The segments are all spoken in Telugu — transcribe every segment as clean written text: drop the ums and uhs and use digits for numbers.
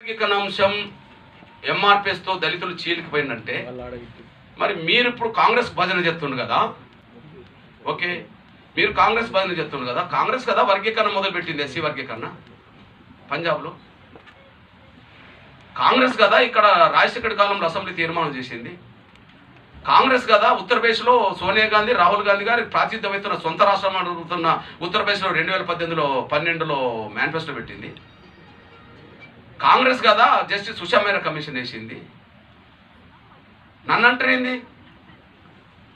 అంశం ఎంఆర్పిఎస్తో దళితులు చీలికిపోయిందంటే మరి మీరు ఇప్పుడు కాంగ్రెస్ భజన చేస్తుండ్రు కదా. ఓకే, మీరు కాంగ్రెస్ భజన చేస్తుండ్రు కదా. కాంగ్రెస్ కదా వర్గీకరణ మొదలుపెట్టింది, ఎస్సీ వర్గీకరణ పంజాబ్లో. కాంగ్రెస్ కదా ఇక్కడ రాజశేఖర కాలంలో అసెంబ్లీ తీర్మానం చేసింది. కాంగ్రెస్ కదా ఉత్తరప్రదేశ్లో సోనియా గాంధీ, రాహుల్ గాంధీ గారి ప్రాతినిధ్యమవుతున్న సొంత రాష్ట్రం అడుగుతున్న ఉత్తరప్రదేశ్లో 2012లో మేనిఫెస్టో పెట్టింది. కాంగ్రెస్ కదా జస్టిస్ ఉషా మేరా కమిషన్ వేసింది. నన్ను అంటారేంది?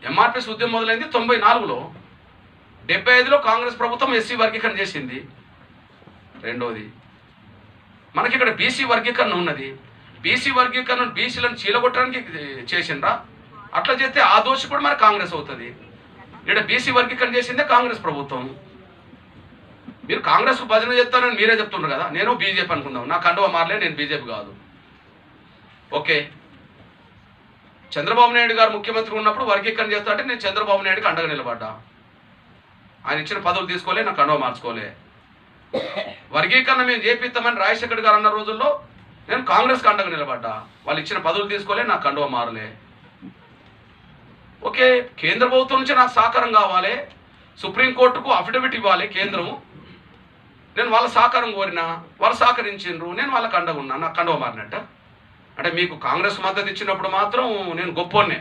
ఎంఆర్పిఎస్ ఉద్యమం మొదలైంది 94లో, 75లో కాంగ్రెస్ ప్రభుత్వం ఎస్సీ వర్గీకరణ చేసింది. రెండోది మనకి ఇక్కడ బీసీ వర్గీకరణ ఉన్నది. బీసీ వర్గీకరణ బీసీలను చీలగొట్టడానికి చేసిండ్రా? అట్లా చేస్తే ఆ దోషి కూడా మరి కాంగ్రెస్ అవుతుంది. ఇక్కడ బీసీ వర్గీకరణ చేసిందే కాంగ్రెస్ ప్రభుత్వం. మీరు కాంగ్రెస్ భజన చేస్తానని మీరే చెప్తున్నారు కదా. నేను బీజేపీ అనుకుందాం, నా కండువ మారలే, నేను బీజేపీ కాదు. ఓకే, చంద్రబాబు నాయుడు గారు ముఖ్యమంత్రి ఉన్నప్పుడు వర్గీకరణ చేస్తా అంటే నేను చంద్రబాబు నాయుడుకి అండగా నిలబడ్డా. ఆయన ఇచ్చిన పదవులు తీసుకోలే, నా కండువ మార్చుకోలే. వర్గీకరణ మేము చేపిస్తామని రాజశేఖర్ గారు అన్న రోజుల్లో నేను కాంగ్రెస్కి అండగా నిలబడ్డా. వాళ్ళు ఇచ్చిన పదవులు తీసుకోలే, నా కండువ మారలే. ఓకే, కేంద్ర ప్రభుత్వం నుంచి నాకు సహకారం కావాలి, సుప్రీంకోర్టుకు అఫిడవిట్ ఇవ్వాలి కేంద్రము. నేను వాళ్ళ సహకారం కోరినా, వాళ్ళు సహకరించిండ్రు, నేను వాళ్ళకి అండగా ఉన్నా, నాకు కండువ మారినట్ట. అంటే మీకు కాంగ్రెస్ మద్దతు ఇచ్చినప్పుడు మాత్రం నేను గొప్పోన్నే.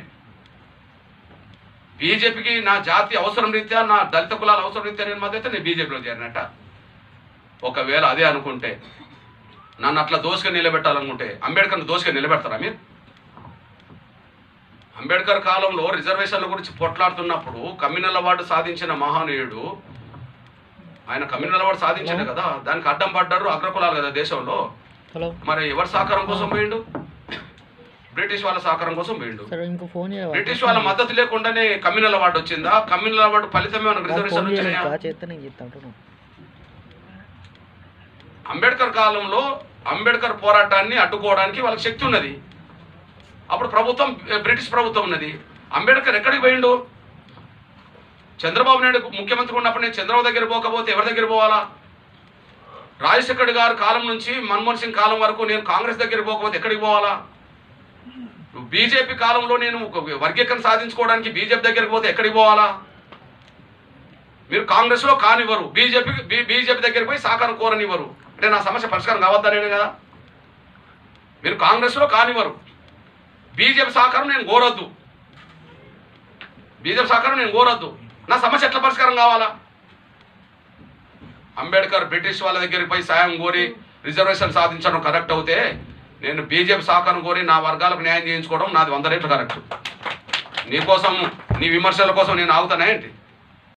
బీజేపీకి నా జాతి అవసరం రీత్యా, నా దళిత కులాల అవసరం రీత్యా నేను మద్దతు, నేను బీజేపీలో చేరినట్ట. ఒకవేళ అదే అనుకుంటే, నన్ను అట్లా దోసుగా నిలబెట్టాలనుకుంటే అంబేద్కర్ని దోసుగా నిలబెడతారా మీరు? అంబేద్కర్ కాలంలో రిజర్వేషన్ల గురించి పోట్లాడుతున్నప్పుడు కమ్యూనల్ అవార్డు సాధించిన మహానీయుడు ఆయన. కమ్యూనల్ అవార్డు సాధించాడు కదా, దానికి అడ్డం పడ్డారు అగ్రకులాలు కదా దేశంలో. మరి ఎవరి సహకారం కోసం పోయిండు? బ్రిటిష్ వాళ్ళ సహకారం కోసం పోయిండు. బ్రిటిష్ వాళ్ళ మద్దతు లేకుండానే కమ్యూనల్ అవార్డు వచ్చిందా? కమ్యూనల్ అవార్డు ఫలితమే మనకు రిజర్వేషన్ వచ్చినాయా? అంబేద్కర్ కాలంలో అంబేద్కర్ పోరాటాన్ని అడ్డుకోవడానికి వాళ్ళకి శక్తి ఉన్నది. అప్పుడు ప్రభుత్వం బ్రిటిష్ ప్రభుత్వం ఉన్నది. అంబేద్కర్ ఎక్కడికి పోయిండు? చంద్రబాబు నాయుడు ముఖ్యమంత్రి ఉన్నప్పుడు నేను చంద్రబాబు దగ్గర పోకపోతే ఎవరి దగ్గర పోవాలా? రాజశేఖర్ గారి కాలం నుంచి మన్మోహన్ సింగ్ కాలం వరకు నేను కాంగ్రెస్ దగ్గర పోకపోతే ఎక్కడికి పోవాలా? బీజేపీ కాలంలో నేను వర్గీకరణ సాధించుకోవడానికి బీజేపీ దగ్గరికి పోతే ఎక్కడికి పోవాలా? మీరు కాంగ్రెస్లో కానివ్వరు, బీజేపీ దగ్గరికి పోయి సహకారం కోరనివ్వరు. అంటే నా సమస్య పరిష్కారం కావద్దనే కదా. మీరు కాంగ్రెస్లో కానివ్వరు, బీజేపీ సహకారం నేను కోరొద్దు, నా సమస్య ఎట్లా పరిష్కారం కావాలా? అంబేద్కర్ బ్రిటిష్ వాళ్ళ దగ్గరికి పోయి సాయం కోరి రిజర్వేషన్ సాధించడం కరెక్ట్ అవుతే, నేను బీజేపీ సహకారం కోరి నా వర్గాలకు న్యాయం చేయించుకోవడం నాది 100 రెట్లు కరెక్ట్. నీకోసం, నీ విమర్శల కోసం నేను ఆగుతానా ఏంటి?